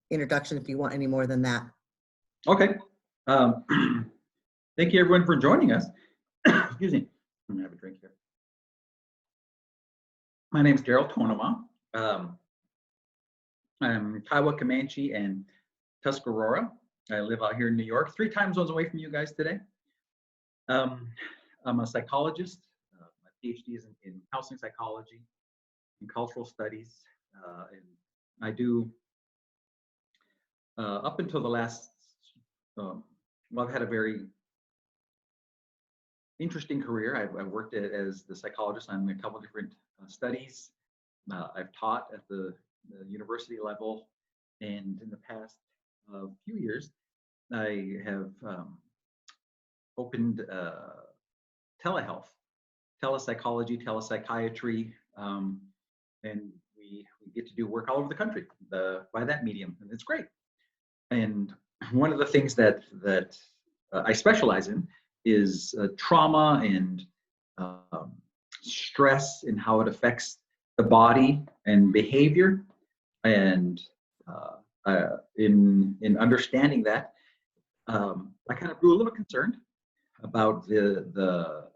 introduction if you want any more than that. Okay. Thank you everyone for joining us. Excuse me. I'm gonna have a drink here. My name is Darryl Tonemah. I'm Kiowa, Comanche, and Tuscarora. I live out here in New York, 3 time zones away from you guys today. I'm a psychologist. My PhD is in counseling psychology and cultural studies. And I do, up until the last, well, I've had a very interesting career. I've worked as the psychologist on a couple different studies. I've taught at the university level, and in the past few years, I have opened telehealth, telepsychology, telepsychiatry, and we get to do work all over the country by that medium, and it's great. And one of the things that I specialize in is trauma and stress and how it affects the body and behavior. And in understanding that, I kind of grew a little concerned about the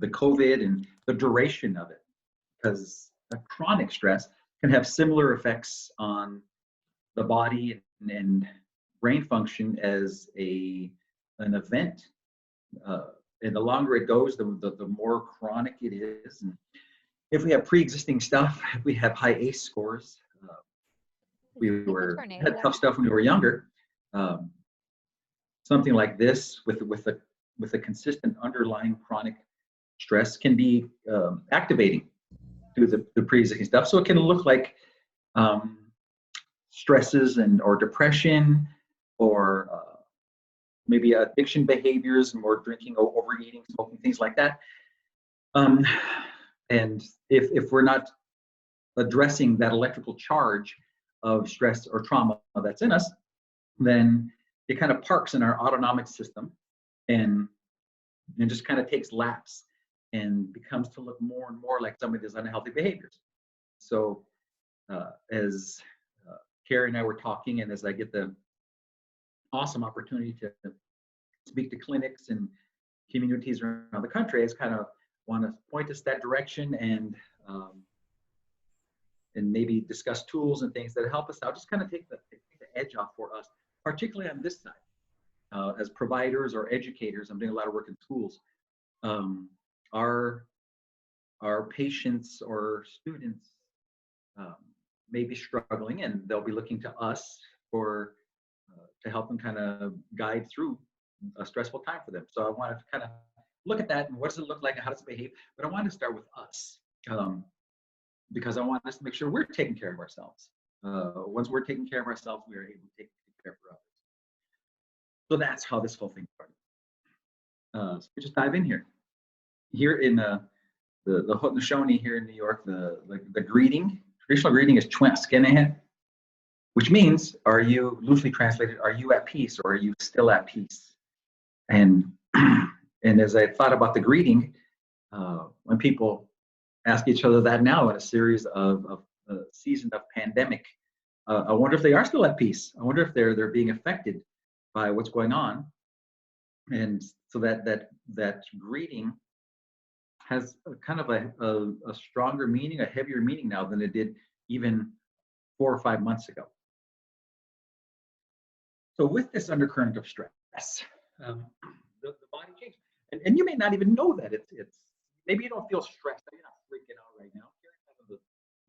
COVID and the duration of it, because a chronic stress can have similar effects on the body and brain function as an event. And the longer it goes, the more chronic it is. And if we have pre-existing stuff, if we have high ACE scores, we had tough stuff when we were younger. Something like this with a consistent underlying chronic stress can be activating through the pre-existing stuff. So it can look like stresses or depression, or maybe addiction behaviors, more drinking, overeating, smoking, things like that. And if we're not addressing that electrical charge of stress or trauma that's in us, then it kind of parks in our autonomic system and just kind of takes laps and becomes to look more and more like some of these unhealthy behaviors. So as Carrie and I were talking, and as I get the awesome opportunity to speak to clinics and communities around the country, I just kind of want to point us that direction and maybe discuss tools and things that help us out, just kind of take the edge off for us, particularly on this side. As providers or educators, I'm doing a lot of work in schools. Our patients or students may be struggling, and they'll be looking to us to help them kind of guide through a stressful time for them. So I wanted to kind of look at that and what does it look like and how does it behave? But I wanted to start with us, because I want us to make sure we're taking care of ourselves. Once we're taking care of ourselves, we are able to take care of others. So that's how this whole thing started. So we just dive in here. Here in the Haudenosaunee here in New York, the greeting, traditional greeting is Twenskanahet, which means, are you, loosely translated, are you at peace, or are you still at peace? And as I thought about the greeting, when people ask each other that now in a series of a season of pandemic, I wonder if they are still at peace. I wonder if they're being affected by what's going on. And so that greeting has kind of a stronger meaning, a heavier meaning now than it did even 4 or 5 months ago. So with this undercurrent of stress, the body changes. And you may not even know that it's maybe you don't feel stressed. You're not freaking out right now. You're kind of the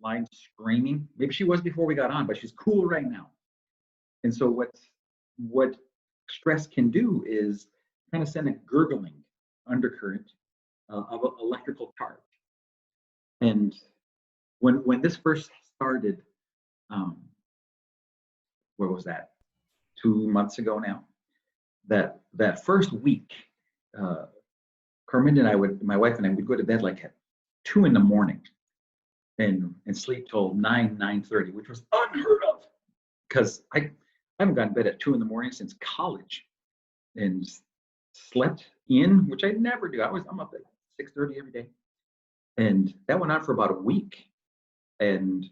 line screaming. Maybe she was before we got on, but she's cool right now. And so what stress can do is kind of send a gurgling undercurrent of electrical charge. And when this first started, what was that? 2 months ago now. That first week, Carmen and I my wife and I would go to bed like at 2 in the morning and sleep till 9:30, which was unheard of, because I haven't gone to bed at 2 in the morning since college, and slept in, which I never do. I'm up at 6:30 every day, and that went on for about a week. And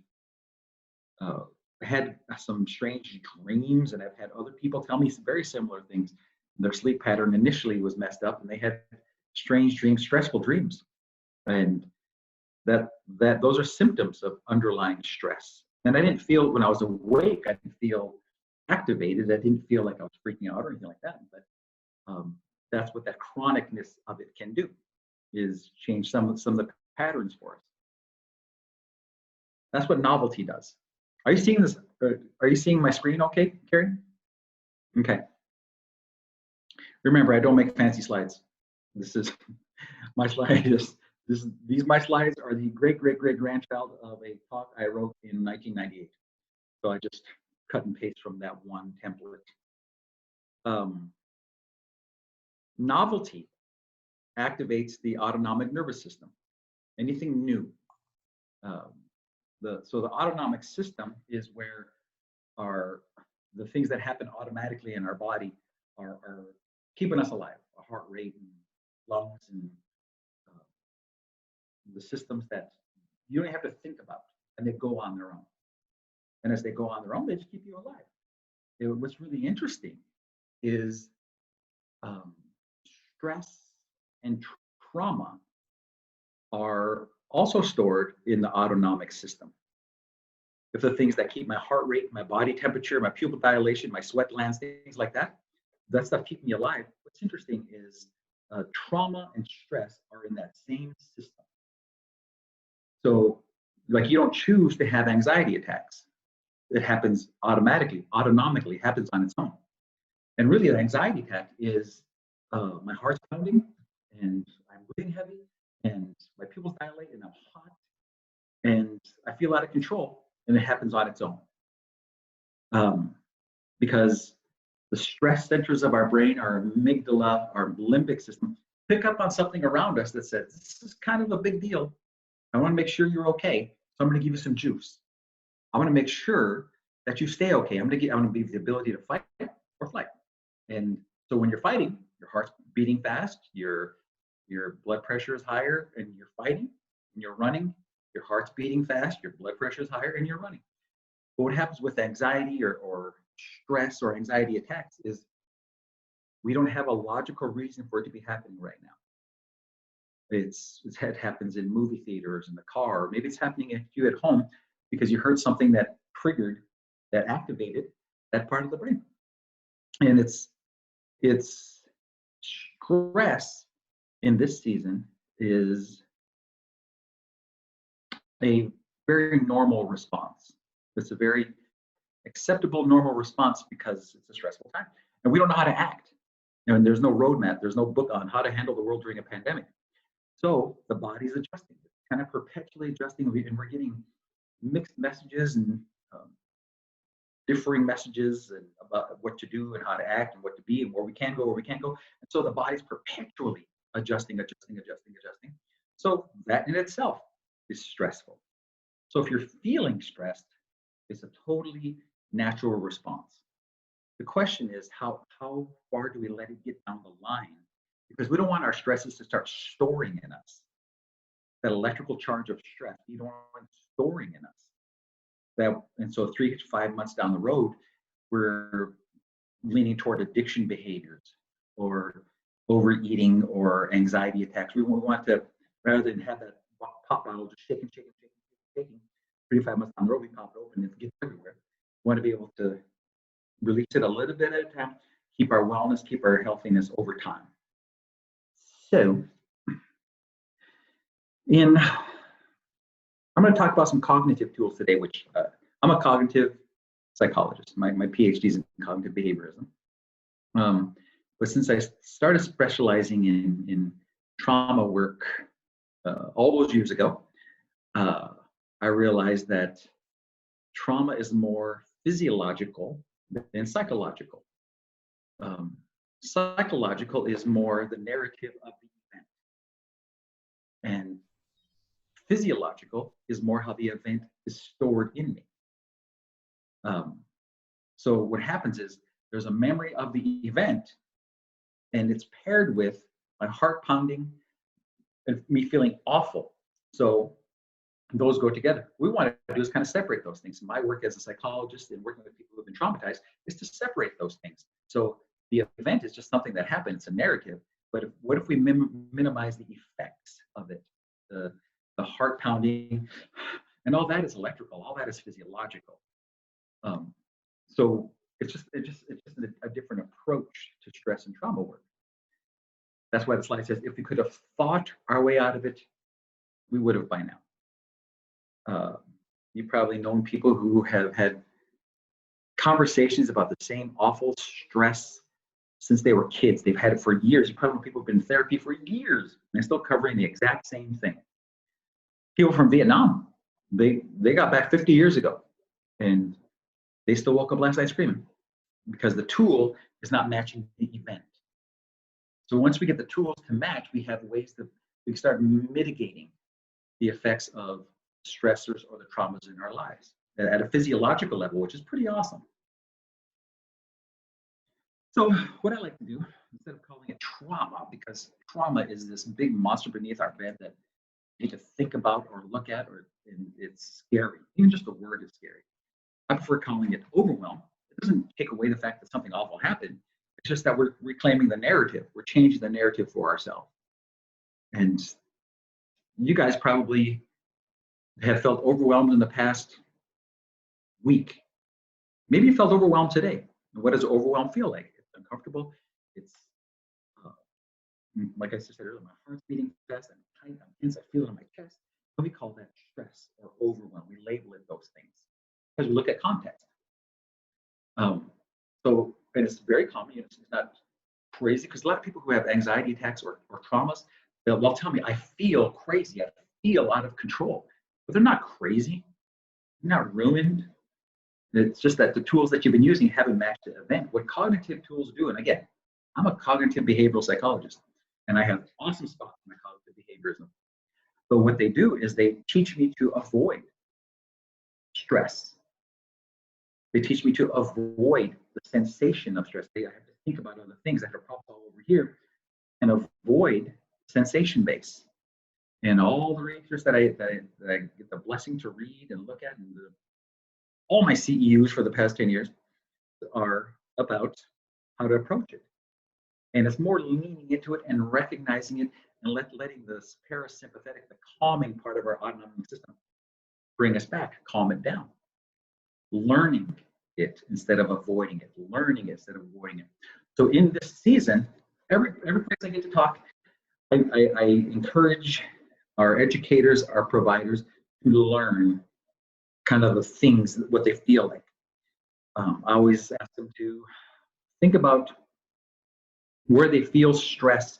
I had some strange dreams, and I've had other people tell me some very similar things. Their sleep pattern initially was messed up, and they had strange dreams, stressful dreams, and that those are symptoms of underlying stress. And I didn't feel when I was awake, I didn't feel activated. I didn't feel like I was freaking out or anything like that. But that's what that chronicness of it can do, is change some of the patterns for us. That's what novelty does. Are you seeing this? Are you seeing my screen okay, Carrie? Okay. Remember, I don't make fancy slides. This is my slide. My slides are the great grandchild of a talk I wrote in 1998. So I just cut and paste from that one template. Novelty activates the autonomic nervous system. Anything new. So the autonomic system is where the things that happen automatically in our body are keeping us alive. Our heart rate and lungs and the systems that you don't have to think about, and they go on their own. And as they go on their own, they just keep you alive. What's really interesting is stress and trauma are also stored in the autonomic system. If the things that keep my heart rate, my body temperature, my pupil dilation, my sweat glands, things like that stuff keeping me alive. What's interesting is trauma and stress are in that same system. So, like, you don't choose to have anxiety attacks. It happens automatically, autonomically, happens on its own. And really, an anxiety attack is my heart's pounding, and I'm breathing heavy, and my pupils dilate, and I'm hot, and I feel out of control, and it happens on its own. Because the stress centers of our brain, our amygdala, our limbic system, pick up on something around us that says, this is kind of a big deal. I want to make sure you're okay, so I'm going to give you some juice. I want to make sure that you stay okay. I'm going to give you the ability to fight or flight. And so when you're fighting, your heart's beating fast, your blood pressure is higher, and you're fighting, and you're running, your heart's beating fast, your blood pressure is higher, and you're running. But what happens with anxiety or stress or anxiety attacks is we don't have a logical reason for it to be happening right now. It happens in movie theaters, in the car, or maybe it's happening to you at home because you heard something that triggered, that activated that part of the brain. And it's stress in this season is a very normal response. It's a very acceptable, normal response because it's a stressful time. And we don't know how to act. And there's no roadmap, there's no book on how to handle the world during a pandemic. So the body's adjusting, kind of perpetually adjusting, and we're getting mixed messages and differing messages and about what to do and how to act and what to be and where we can go, where we can't go. And so the body's perpetually adjusting. So that in itself is stressful. So if you're feeling stressed, it's a totally natural response. The question is, how far do we let it get down the line? Because we don't want our stresses to start storing in us. That electrical charge of stress, you don't want it storing in us. And so 3 to 5 months down the road, we're leaning toward addiction behaviors or overeating or anxiety attacks. We want to, rather than have that pop bottle just shaking, 3 to 5 months down the road, we pop it open and it gets everywhere. We want to be able to release it a little bit at a time, keep our wellness, keep our healthiness over time. So, I'm going to talk about some cognitive tools today, which I'm a cognitive psychologist. My PhD is in cognitive behaviorism. But since I started specializing in trauma work all those years ago, I realized that trauma is more physiological than psychological. Psychological is more the narrative of the event. And physiological is more how the event is stored in me. So what happens is there's a memory of the event, and it's paired with my heart pounding and me feeling awful. So those go together. What we want to do is kind of separate those things. My work as a psychologist and working with people who have been traumatized is to separate those things. So the event is just something that happened. It's a narrative. But what if we minimize the effects of it? The heart pounding, and all that is electrical. All that is physiological. So it's just a different approach to stress and trauma work. That's why the slide says, if we could have thought our way out of it, we would have by now. You've probably known people who have had conversations about the same awful stress since they were kids. They've had it for years. You probably know people who've been in therapy for years, and they're still covering the exact same thing. People from Vietnam, they got back 50 years ago, and they still woke up last night screaming because the tool is not matching the event. So once we get the tools to match, we have ways that we can start mitigating the effects of stressors or the traumas in our lives at a physiological level, which is pretty awesome. So what I like to do, instead of calling it trauma, because trauma is this big monster beneath our bed that you need to think about or look at, and it's scary. Even just the word is scary. I prefer calling it overwhelm. It doesn't take away the fact that something awful happened. It's just that we're reclaiming the narrative. We're changing the narrative for ourselves. And you guys probably have felt overwhelmed in the past week. Maybe you felt overwhelmed today. And what does overwhelm feel like? It's uncomfortable. It's like I just said earlier, my heart's beating fast. I'm tight. I'm tense. I feel it in my chest. So we call that stress or overwhelm. We label it those things because we look at context. And it's very common. It's not crazy because a lot of people who have anxiety attacks or traumas, they'll tell me, I feel crazy. I feel out of control. But they're not crazy. They're not ruined. It's just that the tools that you've been using haven't matched the event. What cognitive tools do, and again, I'm a cognitive behavioral psychologist, and I have awesome spots in my cognitive behaviorism. But what they do is they teach me to avoid stress. They teach me to avoid the sensation of stress. I have to think about other things. I have to prop all over here and avoid sensation base. And all the research that I get the blessing to read and look at, and all my CEUs for the past 10 years are about how to approach it. And it's more leaning into it and recognizing it and letting the parasympathetic, the calming part of our autonomic system bring us back, calm it down. Learning it instead of avoiding it, learning it instead of avoiding it. So in this season, every place I get to talk, I encourage our educators, our providers to learn kind of the things, what they feel like. I always ask them to think about where they feel stress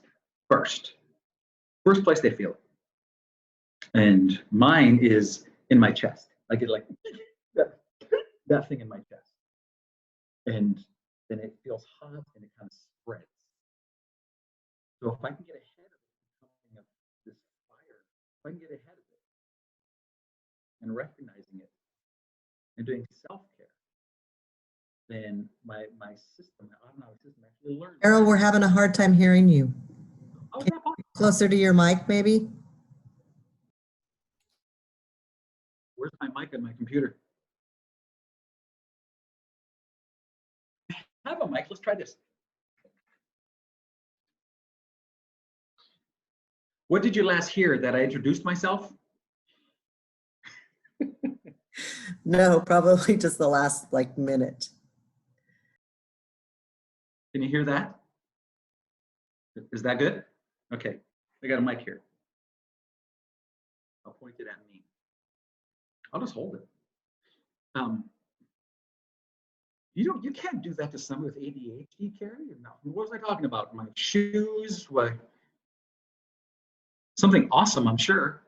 first. First place they feel it. And mine is in my chest. I get like that thing in my chest. And then it feels hot and it kind of spreads. So if I can get ahead of it, of this fire, if I can get ahead of it and recognizing it and doing self-care, then my system, my autonomic system actually learns. Darryl, we're having a hard time hearing you. Oh, is that possible? Closer to your mic, maybe? Where's my mic on my computer? I have a mic. Let's try this. What did you last hear? That I introduced myself? No, probably just the last minute. Can you hear that? Is that good? Okay, I got a mic here. I'll point it at me. I'll just hold it. You can't do that to someone with ADHD, Carrie. No. What was I talking about? My shoes? What? Something awesome, I'm sure.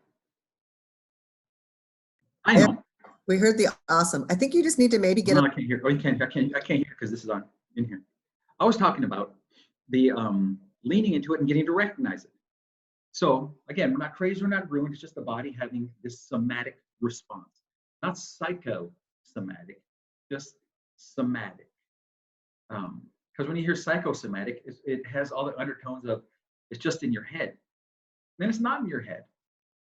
I know. We heard the awesome. I think you just need to maybe get. No, I can't hear. Oh, you can't. I can't hear because this is on in here. I was talking about the leaning into it and getting to recognize it. So again, we're not crazy, we're not ruined. It's just the body having this somatic response, not psychosomatic, just somatic. Because when you hear psychosomatic, it has all the undertones of it's just in your head. Then it's not in your head.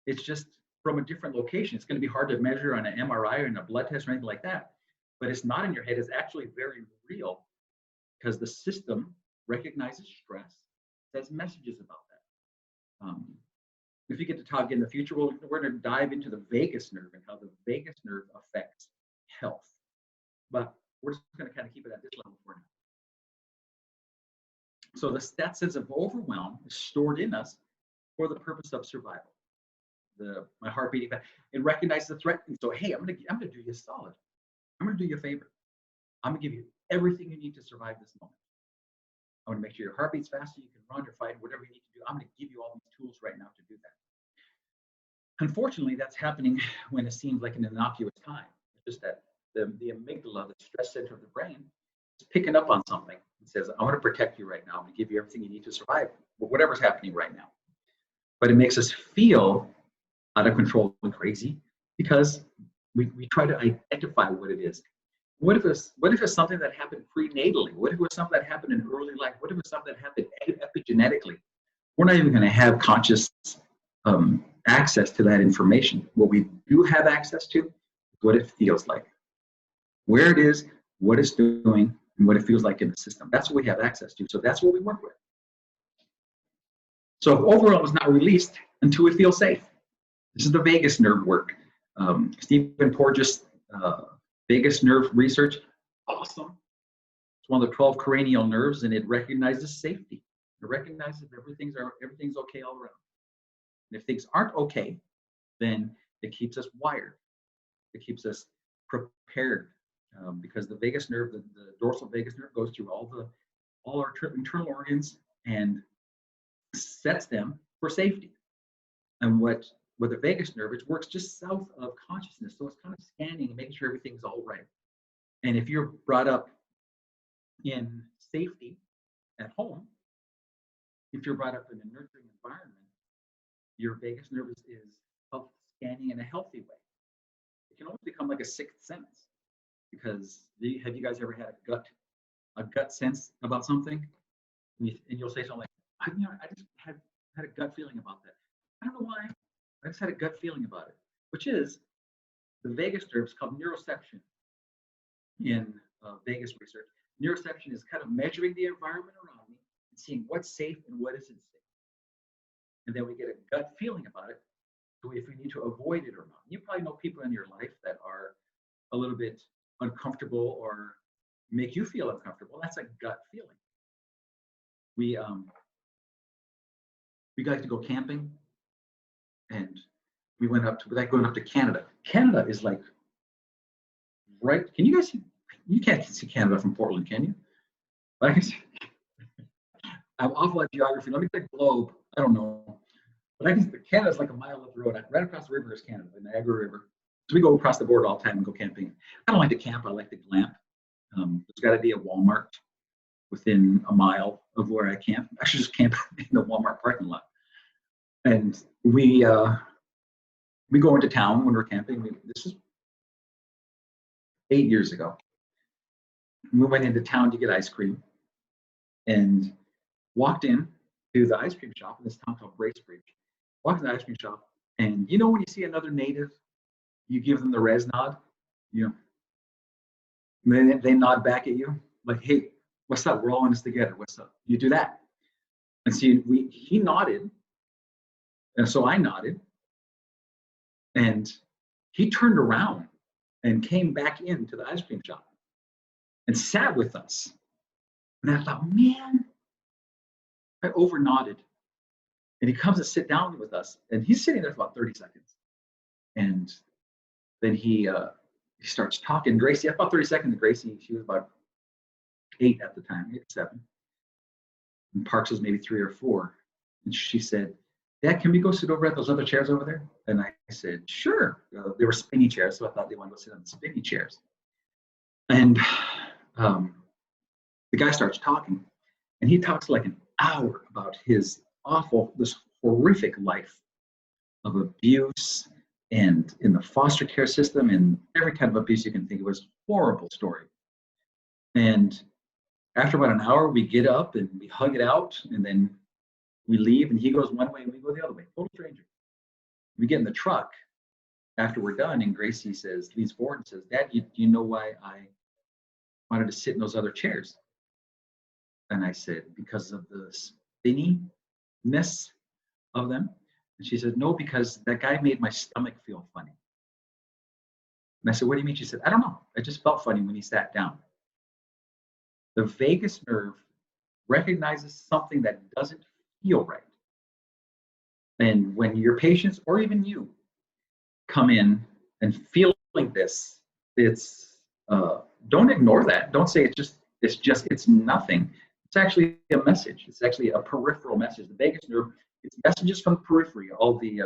It's just from a different location. It's going to be hard to measure on an MRI or in a blood test or anything like that. But it's not in your head. It's actually very real because the system recognizes stress, sends messages about that. If you get to talk in the future, we're going to dive into the vagus nerve and how the vagus nerve affects health. But we're just going to kind of keep it at this level for now. So that sense of overwhelm is stored in us for the purpose of survival. My heart beating fast. It recognizes the threat. And so, hey, I'm gonna do you a solid. I'm gonna do you a favor. I'm gonna give you everything you need to survive this moment. I'm gonna make sure your heart beats faster, you can run or fight, whatever you need to do. I'm gonna give you all these tools right now to do that. Unfortunately, that's happening when it seems like an innocuous time. It's just that the amygdala, the stress center of the brain, is picking up on something and says, I want to protect you right now. I'm going to give you everything you need to survive, whatever's happening right now. But it makes us feel out of control and crazy because we try to identify what it is. What if it's something that happened prenatally? What if it was something that happened in early life? What if it's something that happened epigenetically? We're not even going to have conscious access to that information. What we do have access to is what it feels like, where it is, what it's doing, and what it feels like in the system. That's what we have access to. So that's what we work with. So if overwhelm is not released until we feel safe. This is the vagus nerve work. Stephen Porges, vagus nerve research, awesome. It's one of the 12 cranial nerves, and it recognizes safety. It recognizes everything's okay all around. And if things aren't okay, then it keeps us wired. It keeps us prepared because the vagus nerve, the dorsal vagus nerve, goes through all our internal organs and sets them for safety. And what the vagus nerve, it works just south of consciousness, so it's kind of scanning and making sure everything's all right. And if you're brought up in safety at home, if you're brought up in a nurturing environment, your vagus nerve is scanning in a healthy way. It can almost become like a sixth sense, because have you guys ever had a gut sense about something, and you'll say something like, I just had a gut feeling about that. I don't know why. I just had a gut feeling about it, which is the vagus nerve is called neuroception in Vegas research. Neuroception is kind of measuring the environment around me and seeing what's safe and what isn't safe. And then we get a gut feeling about it, so if we need to avoid it or not. You probably know people in your life that are a little bit uncomfortable or make you feel uncomfortable. That's a gut feeling. We like to go camping, and we went going up to Canada. Canada is like right. Can you guys see? You can't see Canada from Portland, can you? I can see. I'm awful at geography. Let me take the globe. I don't know. But Canada's like a mile up the road. Right across the river is Canada, the Niagara River. So we go across the border all the time and go camping. I don't like to camp. I like to glamp. There's got to be a Walmart within a mile of where I camp. I should just camp in the Walmart parking lot. And we go into town when we're camping. This is 8 years ago. We went into town to get ice cream and walked in to the ice cream shop in this town called Bracebridge. Walked in the ice cream shop, and you know when you see another native, you give them the res nod, they nod back at you like, hey, what's up? We're all in this together. What's up? You do that. And see, he nodded, and so I nodded, and he turned around and came back into the ice cream shop and sat with us. And I thought, man, I over nodded. And he comes to sit down with us, and he's sitting there for about 30 seconds. And then he starts talking. Gracie, about 30 seconds, and Gracie, she was about 8 at the time, 8 or 7. And Parks was maybe 3 or 4. And she said, Dad, can we go sit over at those other chairs over there? And I said, sure. They were spinny chairs, so I thought they wanted to go sit on the spinny chairs. And the guy starts talking, and he talks like an hour about this horrific life of abuse and in the foster care system and every kind of abuse you can think of. It was a horrible story. And after about an hour, we get up and we hug it out, and then we leave, and he goes one way and we go the other way. Total stranger. We get in the truck after we're done, and Gracie leans forward and says, Dad, you know why I wanted to sit in those other chairs? And I said, because of the spinniness of them. And she said, no, because that guy made my stomach feel funny. And I said, what do you mean? She said, I don't know. It just felt funny when he sat down. The vagus nerve recognizes something that doesn't feel right. And when your patients, or even you, come in and feeling this, it's don't ignore that. Don't say it's nothing. It's actually a message. It's actually a peripheral message. The vagus nerve, it's messages from the periphery. All the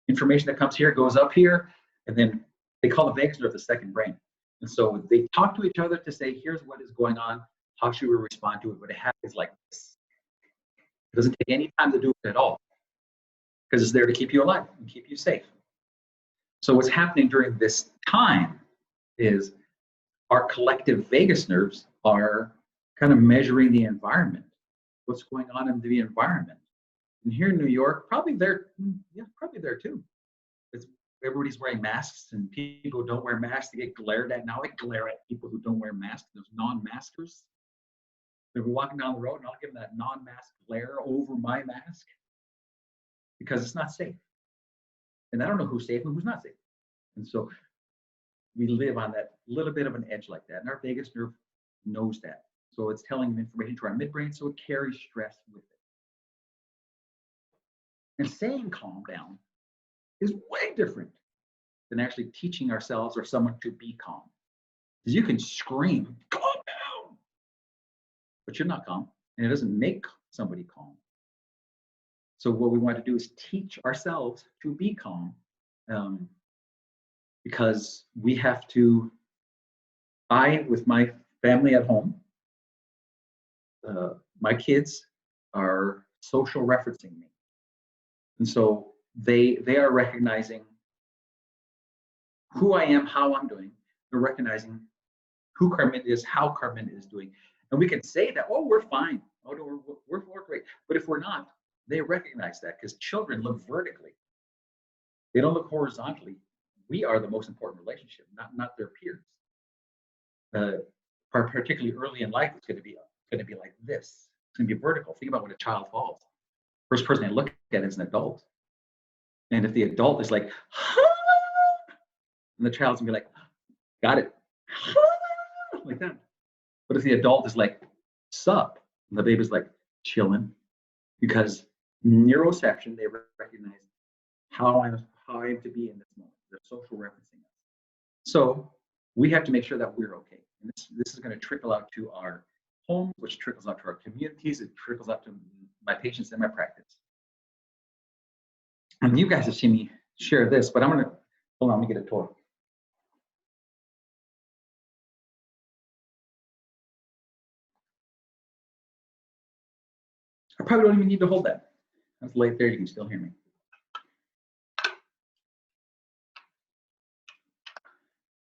information that comes here goes up here, and then they call the vagus nerve the second brain. And so they talk to each other to say, here's what is going on. How should we respond to it? But it happens like this. It doesn't take any time to do it at all, because it's there to keep you alive and keep you safe. So what's happening during this time is our collective vagus nerves are kind of measuring the environment, what's going on in the environment. And here in New York, probably there too. Everybody's wearing masks, and people who don't wear masks, they get glared at. Now I glare at people who don't wear masks, those non-maskers. They're walking down the road, and I'll give them that non-mask glare over my mask because it's not safe. And I don't know who's safe and who's not safe. And so we live on that little bit of an edge like that. And our vagus nerve knows that. So it's telling information to our midbrain, so it carries stress with it. And saying calm down is way different than actually teaching ourselves or someone to be calm. Because you can scream, calm down, but you're not calm, and it doesn't make somebody calm. So what we want to do is teach ourselves to be calm, because we have to, with my family at home, my kids are social referencing me. And so they are recognizing who I am, how I'm doing. They're recognizing who Carmen is, how Carmen is doing. And we can say that, oh, we're fine. Oh, no, we're great. But if we're not, they recognize that, because children look vertically. They don't look horizontally. We are the most important relationship, not their peers. Particularly early in life, it's going to be like this. It's going to be vertical. Think about when a child falls. First person they look at is an adult. And if the adult is like, and the child's gonna be like, got it, like that. But if the adult is like, sup, and the baby's like, chilling, because neuroception, they recognize how I'm to be in this moment. They're social referencing us. So we have to make sure that we're okay. And this is going to trickle out to our homes, which trickles out to our communities. It trickles out to my patients in my practice. And you guys have seen me share this, but I'm going to, hold on, let me get a toy. I probably don't even need to hold that. That's late there, you can still hear me.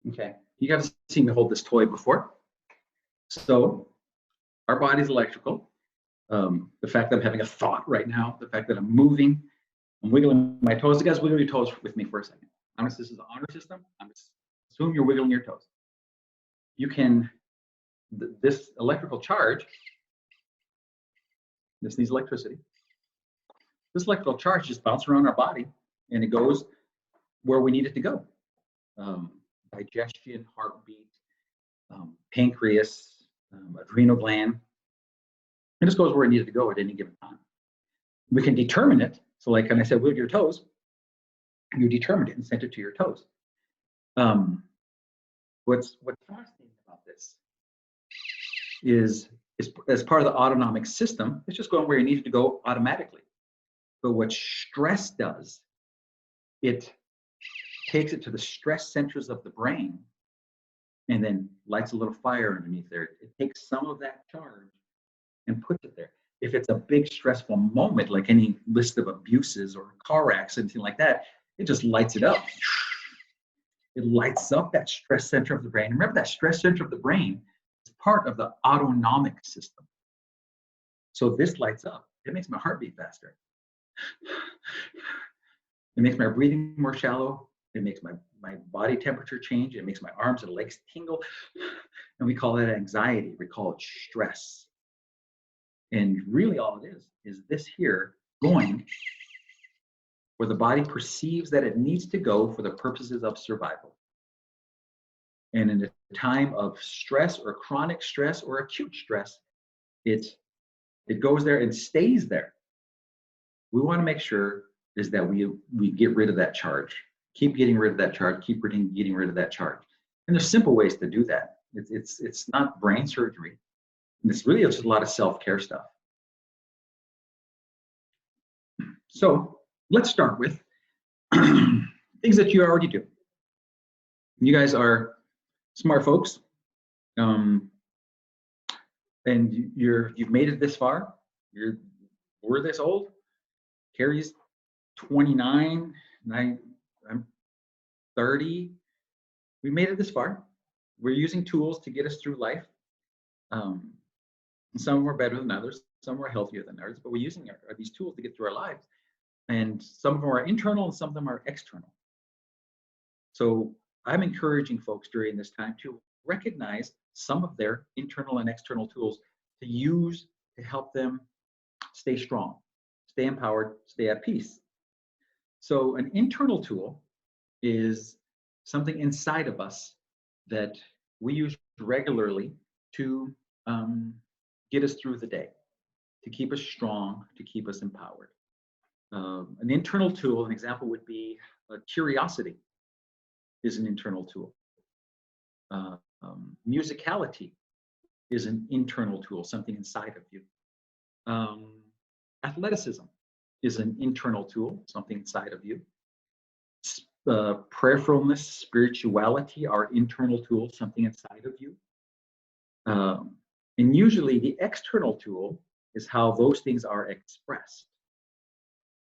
Okay, you guys have seen me hold this toy before. So our body's electrical. The fact that I'm having a thought right now, the fact that I'm moving, I'm wiggling my toes. You guys wiggle your toes with me for a second. This is the honor system. I'm just assume you're wiggling your toes. You can, this electrical charge, this needs electricity. This electrical charge just bounces around our body, and it goes where we need it to go. Digestion, heartbeat, pancreas, adrenal gland. It just goes where it needed to go at any given time. We can determine it. So like when I said, wiggle your toes, you determined it and sent it to your toes. What's fascinating about this is as part of the autonomic system, it's just going where it needed to go automatically. But what stress does, it takes it to the stress centers of the brain and then lights a little fire underneath there. It takes some of that charge and puts it there. If it's a big stressful moment, like any list of abuses or a car accident, anything like that, it just lights it up. It lights up that stress center of the brain. Remember, that stress center of the brain is part of the autonomic system. So this lights up. It makes my heart beat faster. It makes my breathing more shallow. It makes my body temperature change. It makes my arms and legs tingle. And we call that anxiety. We call it stress. And really all it is this here going where the body perceives that it needs to go for the purposes of survival. And in a time of stress or chronic stress or acute stress, it goes there and stays there. We want to make sure is that we get rid of that charge. Keep getting rid of that charge. Keep getting rid of that charge. And there's simple ways to do that. It's not brain surgery. It's really just a lot of self-care stuff. So let's start with things that you already do. You guys are smart folks, and you've made it this far. We're this old. Carrie's 29, and I'm 30. We made it this far. We're using tools to get us through life. Some are better than others. Some are healthier than others. But we're using these tools to get through our lives. And some of them are internal and some of them are external. So I'm encouraging folks during this time to recognize some of their internal and external tools to use to help them stay strong, stay empowered, stay at peace. So an internal tool is something inside of us that we use regularly to get us through the day, to keep us strong, to keep us empowered. An internal tool, an example would be curiosity is an internal tool. Musicality is an internal tool, something inside of you. Athleticism is an internal tool, something inside of you. Prayerfulness, spirituality are internal tools, something inside of you. And usually the external tool is how those things are expressed.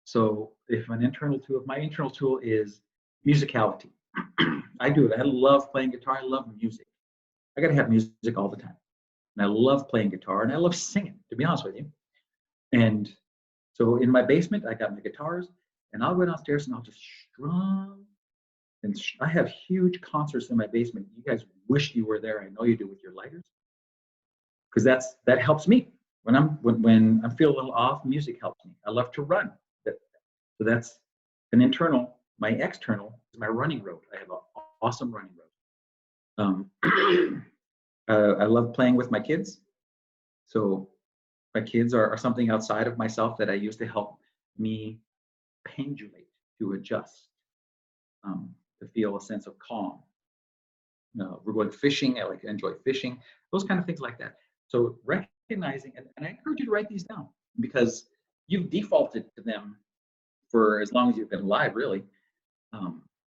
So if my internal tool is musicality. I do it. I love playing guitar. I love music. I got to have music all the time. And I love playing guitar and I love singing, to be honest with you. And so in my basement, I got my guitars and I'll go downstairs and I'll just strum. And I have huge concerts in my basement. You guys wish you were there. I know you do with your lighters. Because that helps me. When I'm feeling a little off, music helps me. I love to run. So that's an internal. My external is my running road. I have an awesome running road. I love playing with my kids. So my kids are something outside of myself that I use to help me pendulate, to adjust, to feel a sense of calm. We're going fishing. I enjoy fishing. Those kind of things like that. So recognizing, and I encourage you to write these down because you've defaulted to them for as long as you've been alive, really.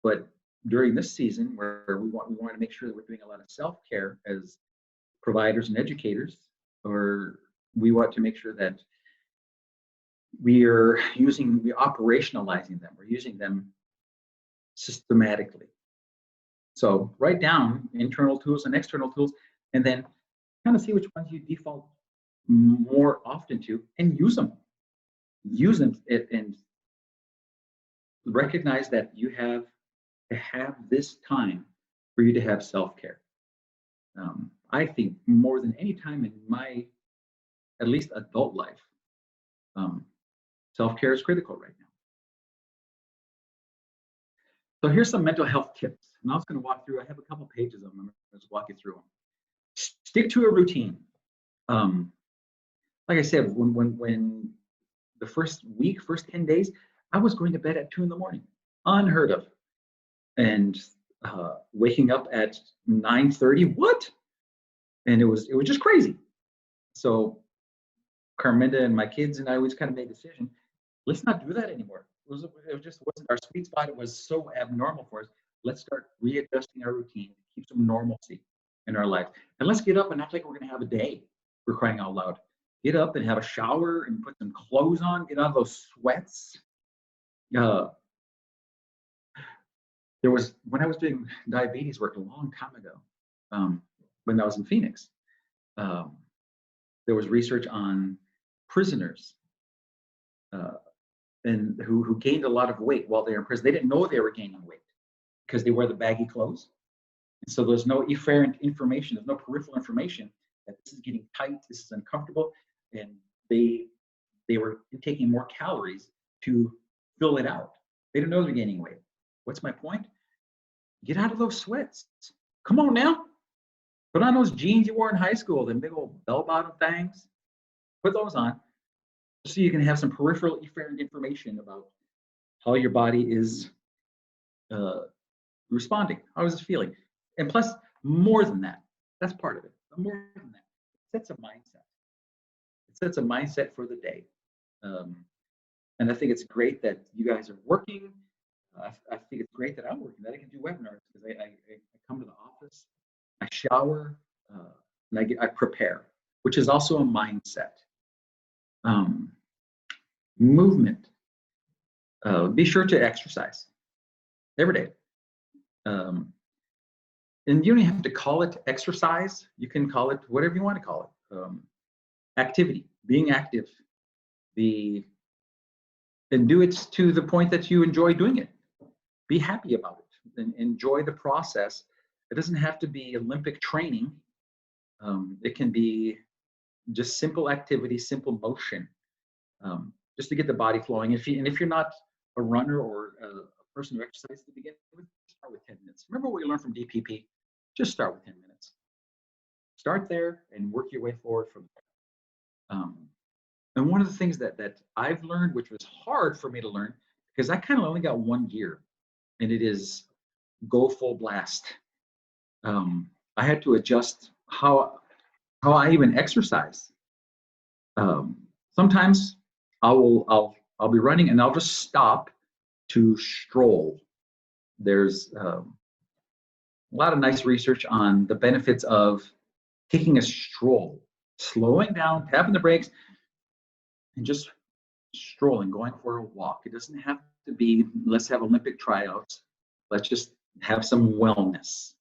But during this season, where we want to make sure that we're doing a lot of self-care as providers and educators, or we want to make sure that we're operationalizing them. We're using them systematically. So write down internal tools and external tools, and then kind of see which ones you default more often to, and use them. Use them and recognize that you have to have this time for you to have self-care. I think more than any time in my, at least adult life, self-care is critical right now. So here's some mental health tips. And I was going to walk through, I have a couple pages of them. I'm going to just walk you through them. Stick to a routine. Like I said, when the first 10 days, I was going to bed at 2 in the morning, unheard of. And waking up at 9:30, what? And it was just crazy. So Carminda and my kids and I, we just kind of made a decision, let's not do that anymore. It just wasn't our sweet spot. It was so abnormal for us. Let's start readjusting our routine, keep some normalcy in our life. And let's get up and act like we're going to have a day. We're crying out loud. Get up and have a shower and put some clothes on, get out of those sweats. There was, when I was doing diabetes work a long time ago, when I was in Phoenix, there was research on prisoners and who gained a lot of weight while they were in prison. They didn't know they were gaining weight. because they wear the baggy clothes. And so there's no efferent information, there's no peripheral information that this is getting tight, this is uncomfortable, and they were taking more calories to fill it out. They didn't know they were gaining weight. What's my point? Get out of those sweats. Come on now. Put on those jeans you wore in high school, them big old bell-bottom things. Put those on so you can have some peripheral efferent information about how your body is responding. How is it feeling? And plus, more than that, that's part of it. But more than that, it sets a mindset. It sets a mindset for the day. And I think it's great that you guys are working. I think it's great that I'm working, that I can do webinars, because I come to the office, I shower, and I prepare, which is also a mindset. Movement. Be sure to exercise every day. And you don't have to call it exercise. You can call it whatever you want to call it. Activity, being active, and do it to the point that you enjoy doing it. Be happy about it and enjoy the process. It doesn't have to be Olympic training. It can be just simple activity, simple motion, just to get the body flowing. If you're not a runner or a person who exercises to begin with, start with 10 minutes. Remember what you learned from DPP? Just start with 10 minutes. Start there and work your way forward from there. And one of the things that I've learned, which was hard for me to learn, because I kind of only got one gear, and it is go full blast. I had to adjust how I even exercise. Sometimes I'll be running and I'll just stop to stroll. There's a lot of nice research on the benefits of taking a stroll, slowing down, tapping the brakes, and just strolling, going for a walk. It doesn't have to be, let's have Olympic tryouts. Let's just have some wellness,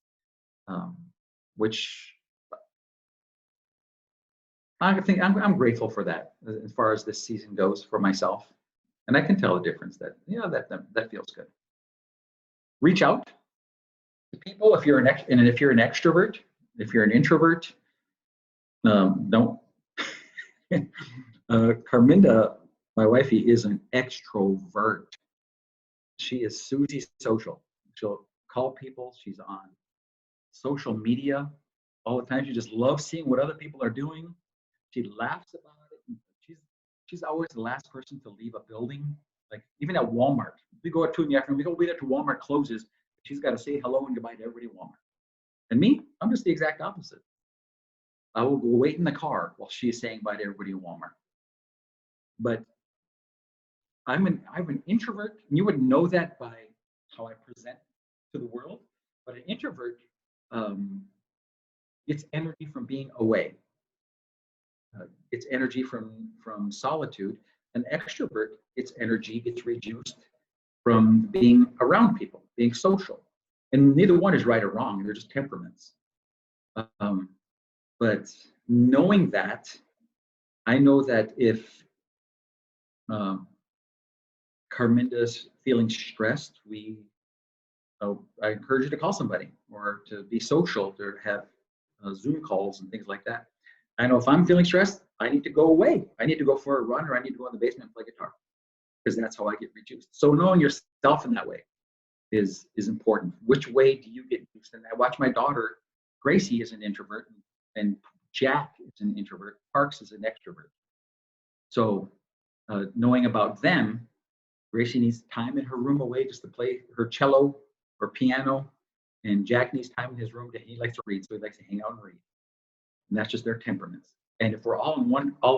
which I think I'm grateful for that as far as this season goes for myself. And I can tell the difference that, that feels good. Reach out to people if you're an extrovert. If you're an introvert, don't. Carminda, my wifey, is an extrovert. She is Susie Social. She'll call people. She's on social media all the time. She just loves seeing what other people are doing. She laughs about it. She's always the last person to leave a building. Like even at Walmart, we go at 2 in the afternoon. We go wait after Walmart closes. She's got to say hello and goodbye to everybody at Walmart. And me, I'm just the exact opposite. I will go wait in the car while she's saying bye to everybody at Walmart. But I'm an introvert, and you would know that by how I present to the world. But an introvert gets energy from being away. It's energy from solitude. An extrovert, its energy gets reduced from being around people, being social. And neither one is right or wrong. They're just temperaments. But knowing that, I know that if Carminda's feeling stressed, I encourage you to call somebody or to be social, to have Zoom calls and things like that. I know if I'm feeling stressed, I need to go away. I need to go for a run, or I need to go in the basement and play guitar, because that's how I get reduced. So knowing yourself in that way is important. Which way do you get reduced? And I watch my daughter, Gracie, is an introvert, and Jack is an introvert. Parks is an extrovert. So knowing about them, Gracie needs time in her room away just to play her cello or piano, and Jack needs time in his room. He likes to read, so he likes to hang out and read. And that's just their temperaments. And if we're all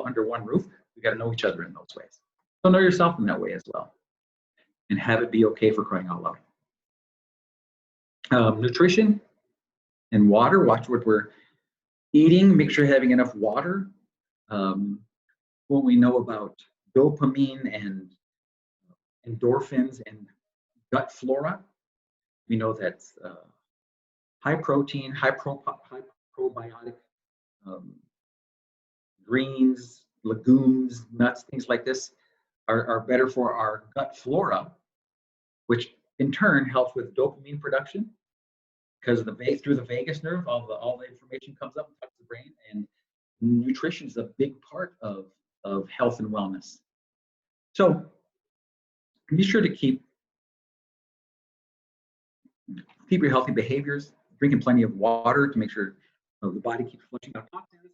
under one roof, we got to know each other in those ways. So know yourself in that way as well, and have it be okay, for crying out loud. Nutrition and water. Watch what we're eating. Make sure you're having enough water. What we know about dopamine and endorphins and gut flora, we know that high protein, high probiotic greens, legumes, nuts, things like this are better for our gut flora, which in turn helps with dopamine production because through the vagus nerve, all the information comes up and touches the brain, and nutrition is a big part of health and wellness. So be sure to keep your healthy behaviors, drinking plenty of water to make sure the body keeps flushing out toxins,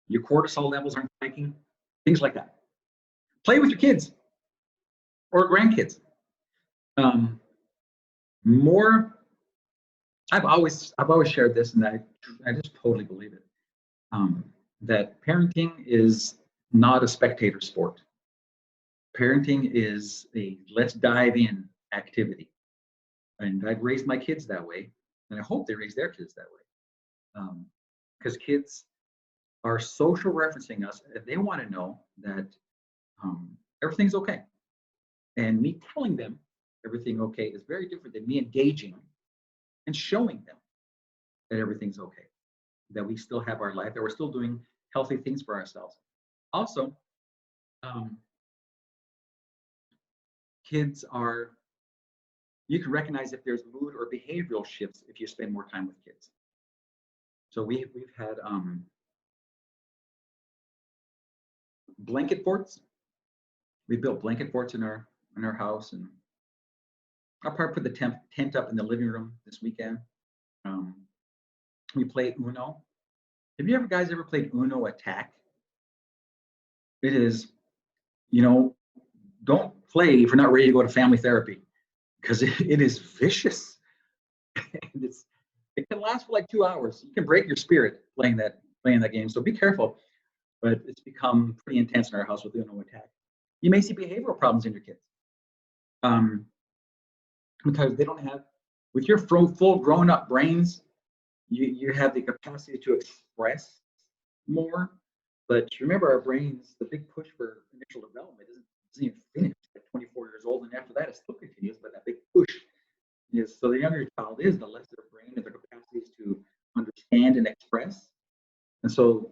your cortisol levels aren't spiking, things like that. Play with your kids or grandkids. I've always shared this, and I just totally believe it, that parenting is not a spectator sport. Parenting is a let's dive in activity. And I've raised my kids that way, and I hope they raise their kids that way. Because kids are social referencing us. They want to know that everything's okay. And me telling them everything okay is very different than me engaging and showing them that everything's okay, that we still have our life, that we're still doing healthy things for ourselves. Also, you can recognize if there's mood or behavioral shifts if you spend more time with kids. So we've had blanket forts. We built blanket forts in our house, and I'll probably put the tent up in the living room this weekend. We play Uno. Have you guys ever played Uno Attack? It is, don't play if you're not ready to go to family therapy, because it is vicious. And it can last for like 2 hours. You can break your spirit playing that game. So be careful. But it's become pretty intense in our house with Uno Attack. You may see behavioral problems in your kids. Because they don't have, with your full grown-up brains, you have the capacity to express more. But remember, our brains, the big push for initial development doesn't even finish at 24 years old, and after that it still continues, but that big push is, so the younger your child is, the less their brain and their capacities to understand and express. And so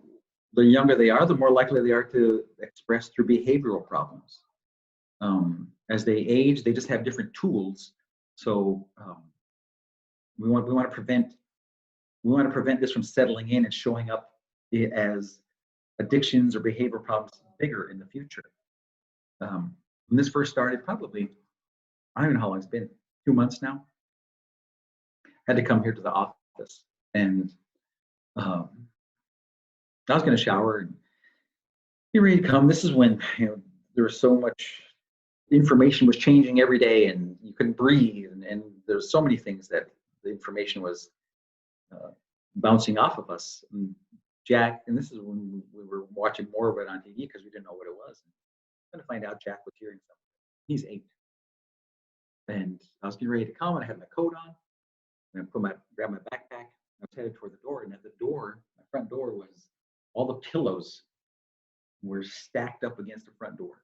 the younger they are, the more likely they are to express through behavioral problems. As they age, they just have different tools. So we want to prevent this from settling in and showing up as addictions or behavioral problems bigger in the future. When this first started, probably, I don't know how long it's been, 2 months now. Had to come here to the office, and I was going to shower and get ready to come. This is when there was so much information was changing every day, and you couldn't breathe, and there's so many things that the information was bouncing off of us. And Jack, and this is when we were watching more of it on TV because we didn't know what it was. And to find out Jack was hearing something. He's 8. And I was getting ready to come, and I had my coat on, and I grabbed my backpack, and I was headed toward the door. And at the door, my front door, was all the pillows were stacked up against the front door.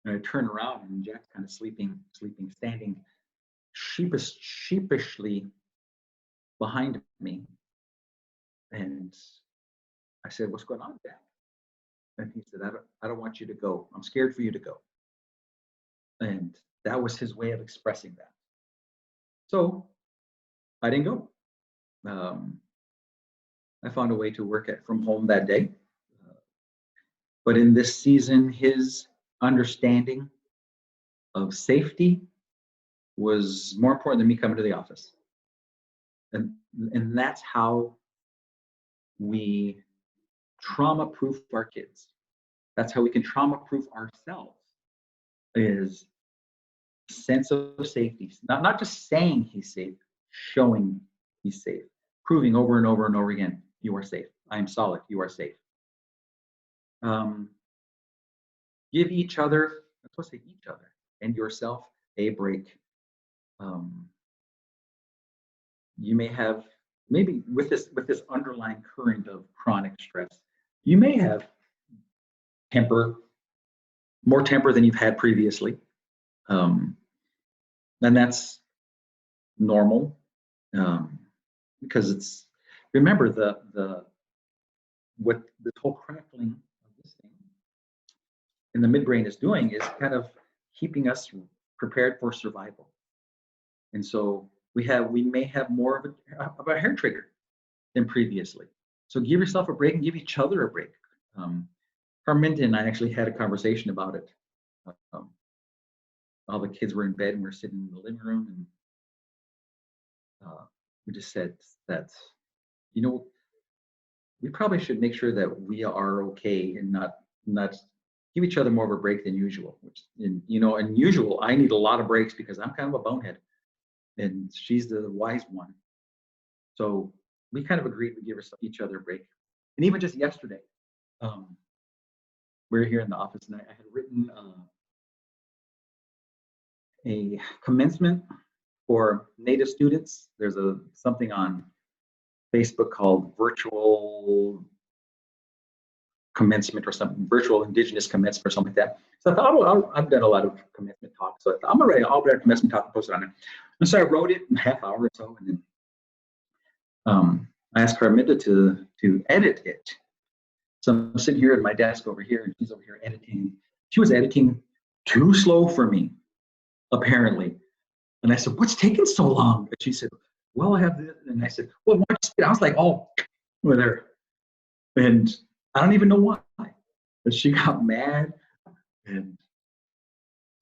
And I turned around, and Jack's kind of sleeping, standing sheepishly behind me. And I said, "What's going on, Jack?" And he said, I don't want you to go. I'm scared for you to go." And that was his way of expressing that. So I didn't go. I found a way to work from home that day. But in this season, his understanding of safety was more important than me coming to the office. And that's how we trauma-proof our kids. That's how we can trauma-proof ourselves, is sense of safety. Not just saying he's safe, showing he's safe, proving over and over and over again, you are safe. I am solid. You are safe. Give each other, I'm supposed to say each other, and yourself a break. You may have, maybe with this underlying current of chronic stress, you may have more temper than you've had previously. And that's normal, because remember what this whole crackling of this thing in the midbrain is doing is kind of keeping us prepared for survival. And so we may have more of a hair trigger than previously. So give yourself a break and give each other a break. Carminta and I actually had a conversation about it. All the kids were in bed and we were sitting in the living room, and we just said that, you know, we probably should make sure that we are okay and not give each other more of a break than usual. Which, in usual, I need a lot of breaks because I'm kind of a bonehead, and she's the wise one. So we kind of agreed to give each other a break. And even just yesterday, we were here in the office, and I had written a commencement for Native students. There's something on Facebook called virtual commencement or something, virtual Indigenous commencement or something like that. So I thought, I've done a lot of commencement talks, so I thought, I'll write a commencement talk and post it on there. And so I wrote it in a half hour or so, and then I asked Carminta to edit it. So I'm sitting here at my desk over here, and she's over here editing. She was editing too slow for me, apparently. And I said, "What's taking so long?" And she said, "Well, I have this." And I said, "Well, why don't you speed?" I was like, "Oh," with her. And I don't even know why. But she got mad, and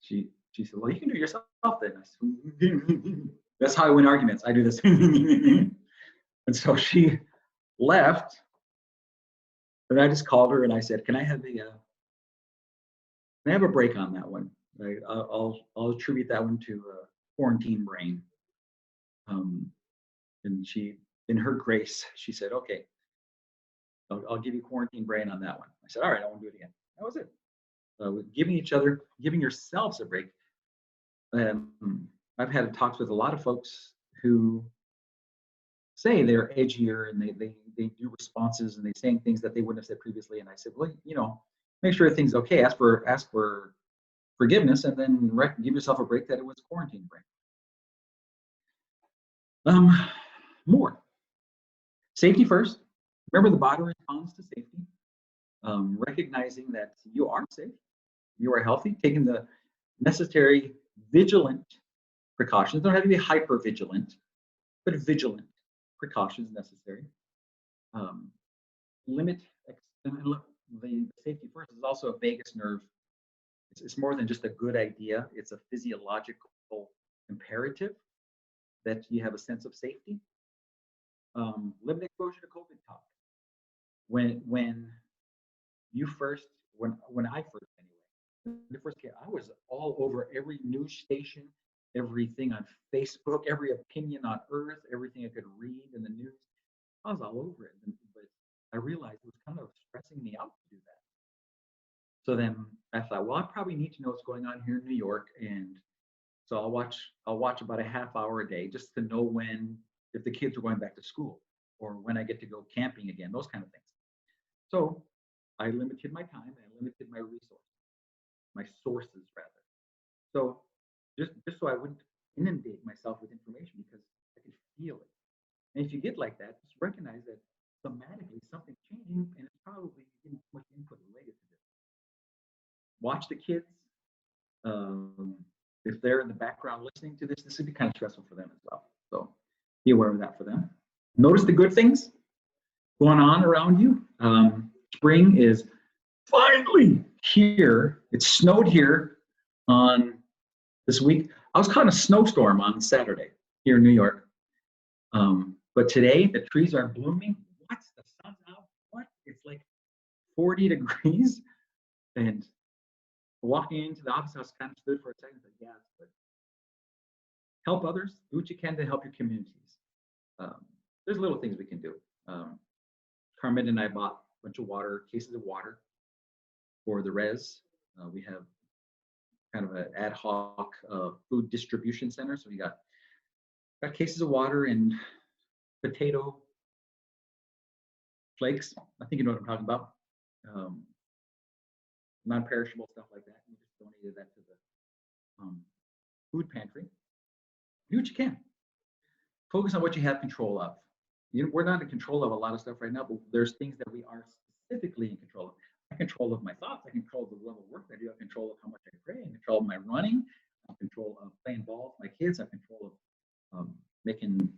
she said, "Well, you can do it yourself then." I said, that's how I win arguments. I do this. And so she left, and I just called her and I said, "Can I have a break on that one? I'll attribute that one to quarantine brain." And she, in her grace, she said, "Okay, I'll give you quarantine brain on that one." I said, "All right, I won't do it again." That was it. Giving yourselves a break. I've had talks with a lot of folks who say they're edgier and they do responses and they saying things that they wouldn't have said previously. And I said, well, make sure everything's okay. Ask for forgiveness, and then give yourself a break that it was quarantine brain. More safety first. Remember, the body responds to safety. Recognizing that you are safe, you are healthy, taking the necessary vigilant precautions. Don't have to be hyper vigilant, but vigilant precautions necessary. Limit the safety first is also a vagus nerve. It's more than just a good idea. It's a physiological imperative that you have a sense of safety. Limit exposure to COVID talk. When I first came, I was all over every news station, everything on Facebook, every opinion on earth, everything I could read in the news. I was all over it, but I realized it was kind of stressing me out to do that. So then I thought, well, I probably need to know what's going on here in New York, and so I'll watch about a half hour a day just to know if the kids are going back to school or when I get to go camping again, those kind of things. So I limited my time and I limited my resources, my sources rather. So just so I wouldn't inundate myself with information, because I could feel it. And if you get like that, just recognize that somatically something's changing, and it's probably too much input related to this. Watch the kids. If they're in the background listening to this would be kind of stressful for them as well. So be aware of that for them. Notice the good things going on around you. Spring is finally here. It snowed here on this week. I was caught in a snowstorm on Saturday here in New York. But today the trees are blooming. What? The sun's out. What? It's like 40 degrees. And walking into the office, I was kind of stood for a second. Like, yeah, but help others. Do what you can to help your communities. There's little things we can do. Carmen and I bought a bunch of cases of water for the res. We have kind of an ad hoc food distribution center. So we got cases of water and potato flakes. I think you know what I'm talking about. Non-perishable stuff like that. We just donated that to the food pantry. Do what you can. Focus on what you have control of. We're not in control of a lot of stuff right now, but there's things that we are specifically in control of. I'm in control of my thoughts. I control the level of work I do. I control of how much I pray. I control of my running. I control of playing ball with my kids. I'm in control of making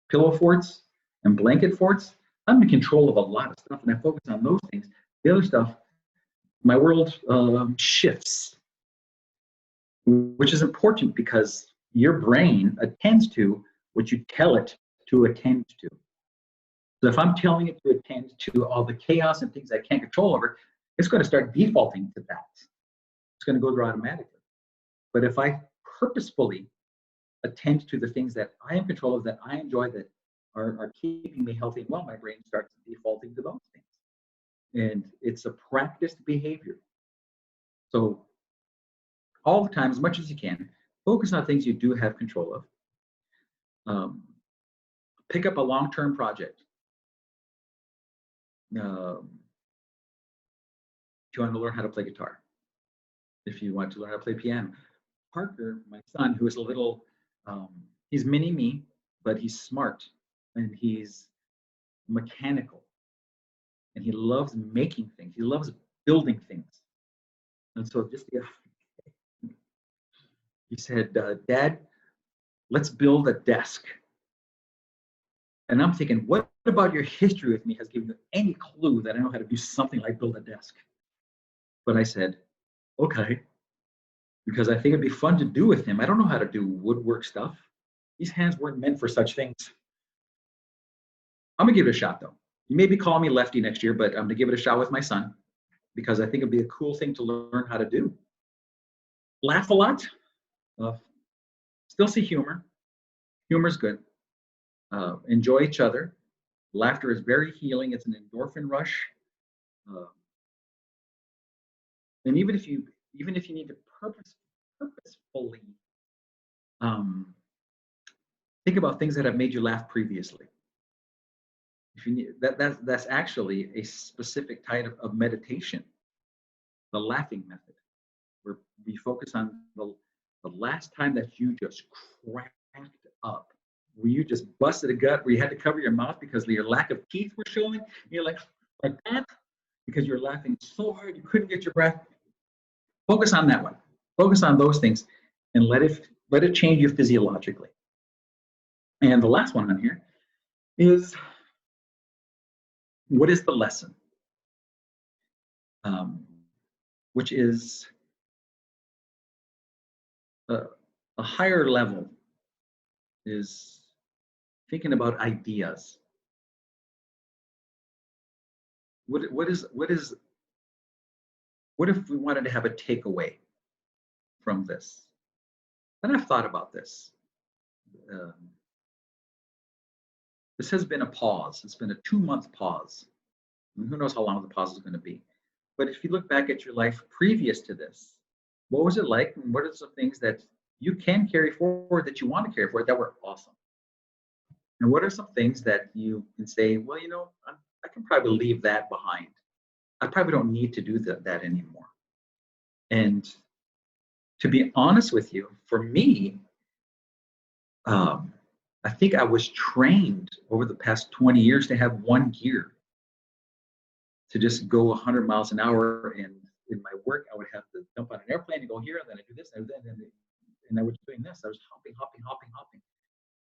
pillow forts and blanket forts. I'm in control of a lot of stuff, and I focus on those things. The other stuff, my world shifts, which is important because your brain attends to what you tell it to attend to. So if I'm telling it to attend to all the chaos and things I can't control over, it's going to start defaulting to that. It's going to go there automatically. But if I purposefully attend to the things that I am in control of, that I enjoy, that are keeping me healthy and well, my brain starts defaulting to those things. And it's a practiced behavior. So all the time, as much as you can, focus on things you do have control of. Pick up a long-term project. If you want to learn how to play guitar, if you want to learn how to play piano. Parker, my son, who is a little, he's mini me, but he's smart and he's mechanical and he loves making things. He loves building things. And so just, he said, Dad, let's build a desk. And I'm thinking, what about your history with me has given you any clue that I know how to do something like build a desk? But I said, okay, because I think it'd be fun to do with him. I don't know how to do woodwork stuff. These hands weren't meant for such things. I'm gonna give it a shot though. You maybe call me Lefty next year, but I'm gonna give it a shot with my son because I think it'd be a cool thing to learn how to do. Laugh a lot, still see humor. Humor's good. Enjoy each other. Laughter is very healing. It's an endorphin rush. And even if you need to purposefully think about things that have made you laugh previously. If you need that's actually a specific type of meditation, the laughing method, where we focus on the last time that you just cracked up, where you just busted a gut, where you had to cover your mouth because of your lack of teeth were showing. You're like that because you're laughing so hard you couldn't get your breath. Focus on that one. Focus on those things and let it change you physiologically. And the last one on here is, what is the lesson? Which is a higher level, is thinking about ideas. What if we wanted to have a takeaway from this? And I've thought about this. This has been a pause. It's been a 2-month pause. And who knows how long the pause is going to be. But if you look back at your life previous to this, what was it like? And what are some things that you can carry forward, that you want to carry forward, that were awesome? And what are some things that you can say, well, you know, I can probably leave that behind. I probably don't need to do that anymore. And to be honest with you, for me, I think I was trained over the past 20 years to have one gear, to just go 100 miles an hour. And in my work, I would have to jump on an airplane and go here, and then I do this, and then and I was doing this. I was hopping.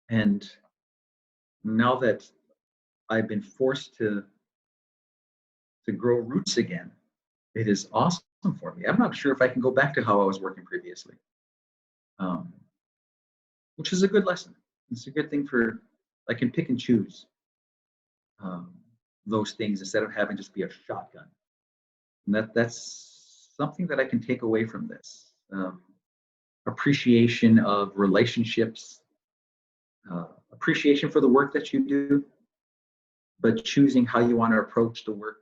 And now that I've been forced to grow roots again, it is awesome for me. I'm not sure if I can go back to how I was working previously, which is a good lesson. It's a good thing for, I can pick and choose those things instead of having just be a shotgun. And that's something that I can take away from this. Appreciation of relationships, appreciation for the work that you do, but choosing how you want to approach the work.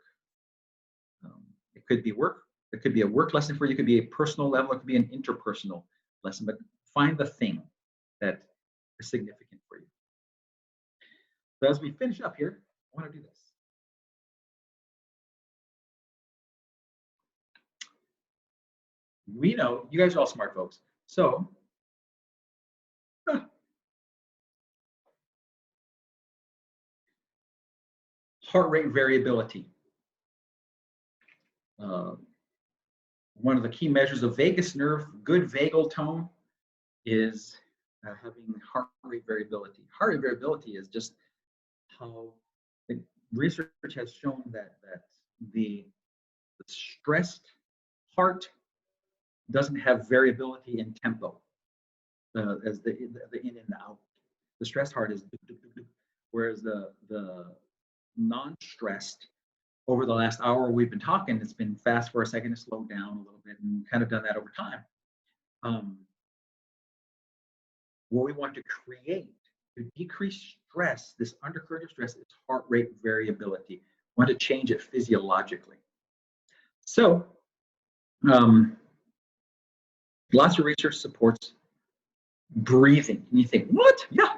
It could be work. It could be a work lesson for you. It could be a personal level. It could be an interpersonal lesson. But find the thing that is significant for you. So as we finish up here, I want to do this. We know you guys are all smart folks. So heart rate variability. one of the key measures of vagus nerve, good vagal tone, is having heart rate variability. Heart rate variability is just how research has shown that the stressed heart doesn't have variability in tempo as the in and the out. The stressed heart is, whereas the non-stressed, over the last hour we've been talking, it's been fast for a second to slow down a little bit, and kind of done that over time. What we want to create to decrease stress, this undercurrent of stress, is heart rate variability. We want to change it physiologically. So, lots of research supports breathing. And you think, what? Yeah,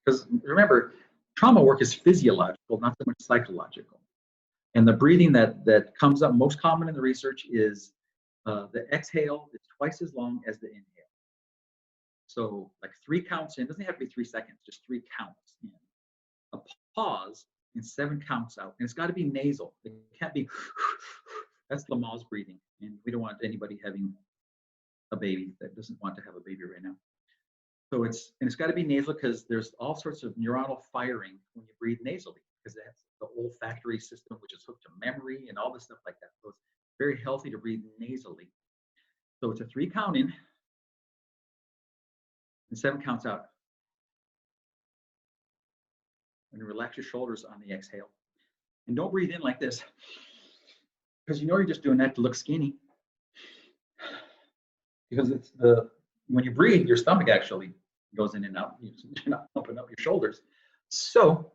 because remember, trauma work is physiological, not so much psychological. And the breathing that comes up most common in the research is the exhale is twice as long as the inhale. So like 3 counts in, doesn't have to be 3 seconds, just 3 counts in. A pause and 7 counts out. And it's got to be nasal. It can't be, that's Lamaze breathing. And we don't want anybody having a baby that doesn't want to have a baby right now. So it's got to be nasal, because there's all sorts of neuronal firing when you breathe nasally, because that's the olfactory system, which is hooked to memory and all this stuff like that. So it's very healthy to breathe nasally. So it's a 3 count in and 7 counts out. And relax your shoulders on the exhale. And don't breathe in like this, because you know you're just doing that to look skinny. Because it's when you breathe, your stomach actually goes in and out. You're not opening up your shoulders. So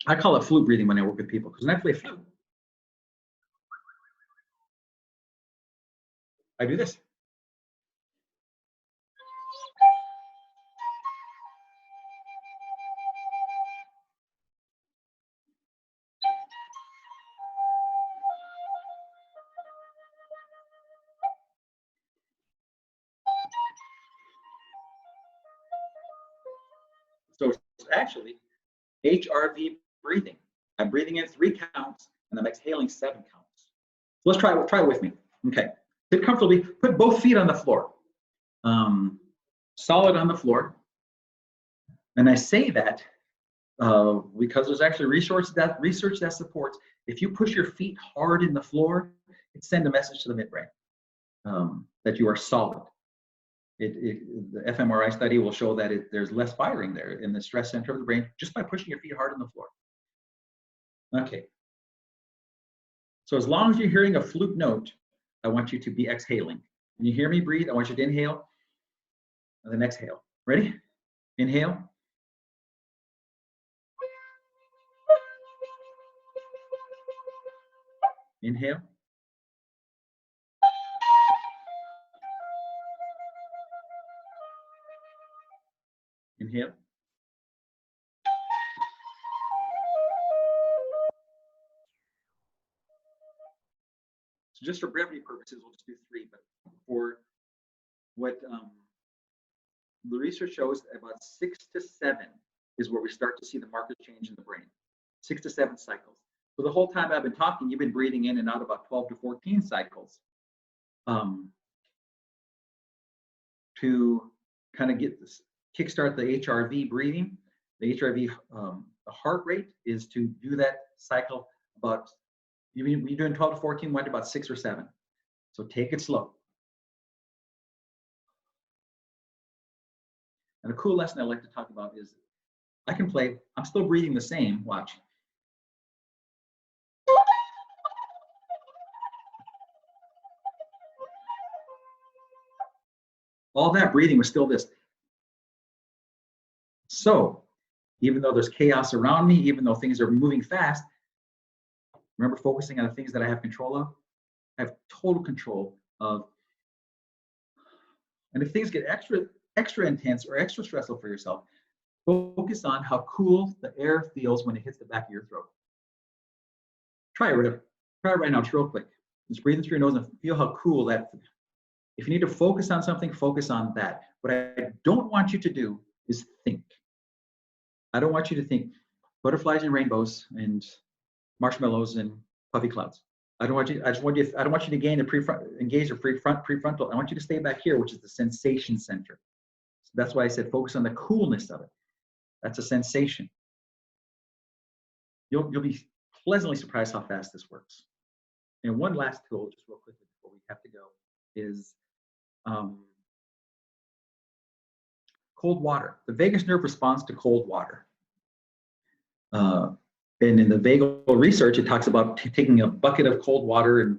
I call it flute breathing when I work with people, because when I play flute, I do this. So it's actually HRV breathing. I'm breathing in 3 counts and I'm exhaling 7 counts. So let's try it with me. Okay. Sit comfortably. Put both feet on the floor. Solid on the floor. And I say that because there's actually research that supports if you push your feet hard in the floor, it sends a message to the midbrain that you are solid. The fMRI study will show that there's less firing there in the stress center of the brain just by pushing your feet hard on the floor. Okay. So as long as you're hearing a flute note, I want you to be exhaling. When you hear me breathe, I want you to inhale and then exhale. Ready? Inhale. Inhale. Inhale. So just for brevity purposes, we'll just do 3, but for what the research shows, about 6 to 7 is where we start to see the marked change in the brain. 6 to 7 cycles. So the whole time I've been talking, you've been breathing in and out about 12 to 14 cycles to kind of get this, kickstart the HRV breathing. The HRV the heart rate is to do that cycle about, you're doing 12 to 14, went about 6 or 7. So take it slow. And a cool lesson I like to talk about is I can play, I'm still breathing the same, watch. All that breathing was still this. So even though there's chaos around me, even though things are moving fast, remember focusing on the things that I have control of. I have total control of. And if things get extra intense or extra stressful for yourself, focus on how cool the air feels when it hits the back of your throat. Try it right now, real quick. Just breathe in through your nose and feel how cool that. If you need to focus on something, focus on that. What I don't want you to do is think. I don't want you to think butterflies and rainbows and marshmallows and puffy clouds. I don't want you to engage your prefrontal. I want you to stay back here, which is the sensation center. So that's why I said focus on the coolness of it. That's a sensation. You'll be pleasantly surprised how fast this works. And one last tool, just real quickly before we have to go, is cold water. The vagus nerve responds to cold water. And in the vagal research, it talks about taking a bucket of water and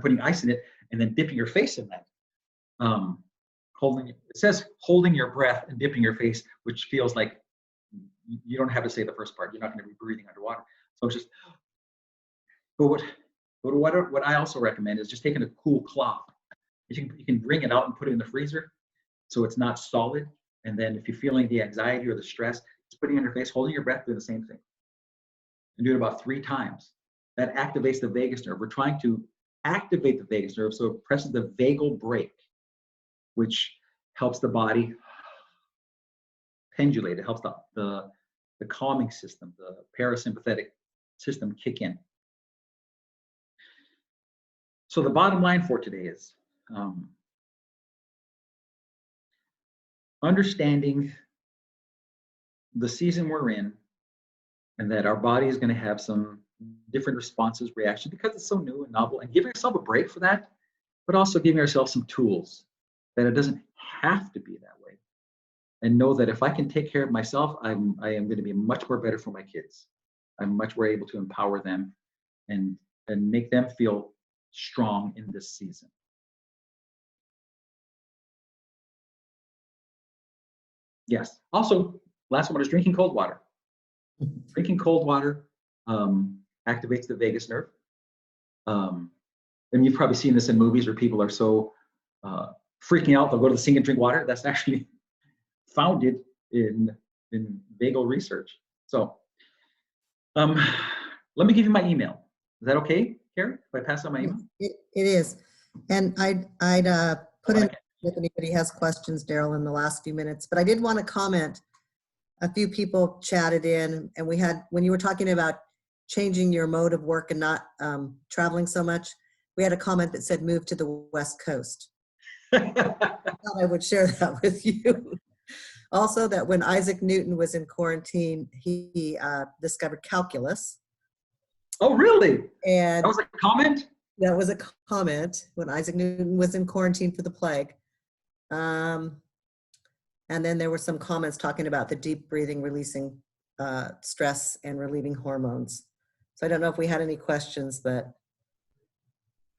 putting ice in it, and then dipping your face in that. It says holding your breath and dipping your face, which feels like you don't have to say the first part. You're not going to be breathing underwater. So it's just. But what I also recommend is just taking a cool cloth. You can wring it out and put it in the freezer, so it's not solid. And then if you're feeling the anxiety or the stress, just putting it in your face, holding your breath, doing the same thing. And do it about 3 times. That activates the vagus nerve. We're trying to activate the vagus nerve so it presses the vagal brake, which helps the body pendulate. It helps the calming system, the parasympathetic system kick in. So the bottom line for today is understanding the season we're in, and that our body is going to have some different responses, reactions, because it's so new and novel, and giving yourself a break for that, but also giving ourselves some tools that it doesn't have to be that way. And know that if I can take care of myself, I am going to be much more better for my kids. I'm much more able to empower them and make them feel strong in this season. Yes. Also, last one is drinking cold water. Drinking cold water activates the vagus nerve. And you've probably seen this in movies where people are so freaking out, they'll go to the sink and drink water. That's actually founded in vagal research. So let me give you my email. Is that okay, Carrie, if I pass on my email? It is. And I'd put in if anybody has questions, Darryl, in the last few minutes. But I did want to comment. A few people chatted in, and we had, when you were talking about changing your mode of work and not traveling so much, we had a comment that said move to the West Coast. I thought I would share that with you. Also, that when Isaac Newton was in quarantine, he discovered calculus. Oh, really? And that was a comment? That was a comment when Isaac Newton was in quarantine for the plague. And then there were some comments talking about the deep breathing, releasing stress and relieving hormones. So I don't know if we had any questions, but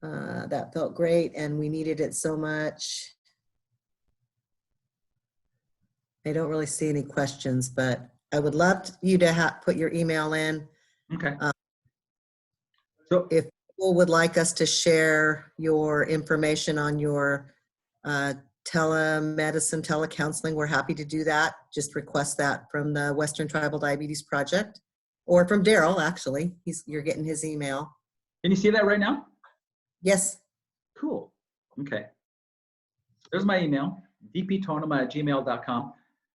that felt great and we needed it so much. I don't really see any questions, but I would love you to put your email in. Okay. So if people would like us to share your information on your telemedicine, telecounseling, we're happy to do that. Just request that from the Western Tribal Diabetes Project, or from Darryl, actually. You're getting his email. Can you see that right now? Yes. Cool. Okay. There's my email, dptonemah@gmail.com.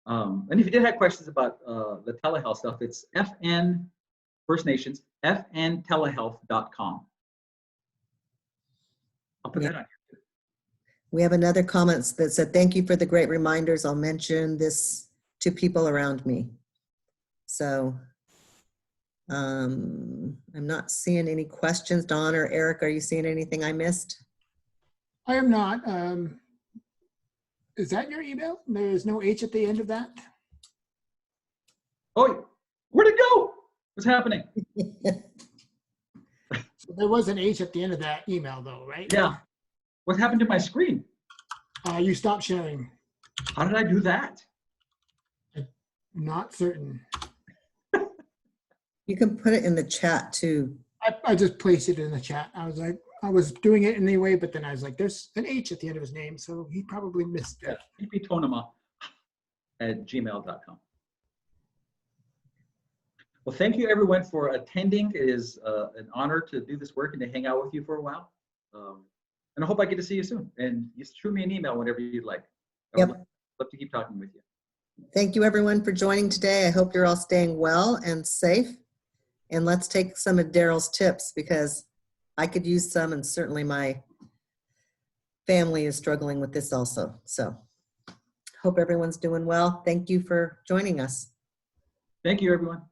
And if you did have questions about the telehealth stuff, it's FN First Nations, fntelehealth.com. I'll put that on here. We have another comment that said, thank you for the great reminders. I'll mention this to people around me. So I'm not seeing any questions. Dawn or Eric, are you seeing anything I missed? I am not. Is that your email? There's no H at the end of that? Oh, where'd it go? What's happening? So there was an H at the end of that email though, right? Yeah. What happened to my screen? You stopped sharing. How did I do that? I'm not certain. You can put it in the chat too. I just placed it in the chat. I was like, I was doing it anyway, but then I was like, there's an H at the end of his name, so he probably missed it. dptonemah@gmail.com. Well, thank you everyone for attending. It is an honor to do this work and to hang out with you for a while. And I hope I get to see you soon. And you shoot me an email whenever you'd like. I would love to keep talking with you. Thank you everyone for joining today. I hope you're all staying well and safe. And let's take some of Darryl's tips, because I could use some, and certainly my family is struggling with this also. So hope everyone's doing well. Thank you for joining us. Thank you, everyone.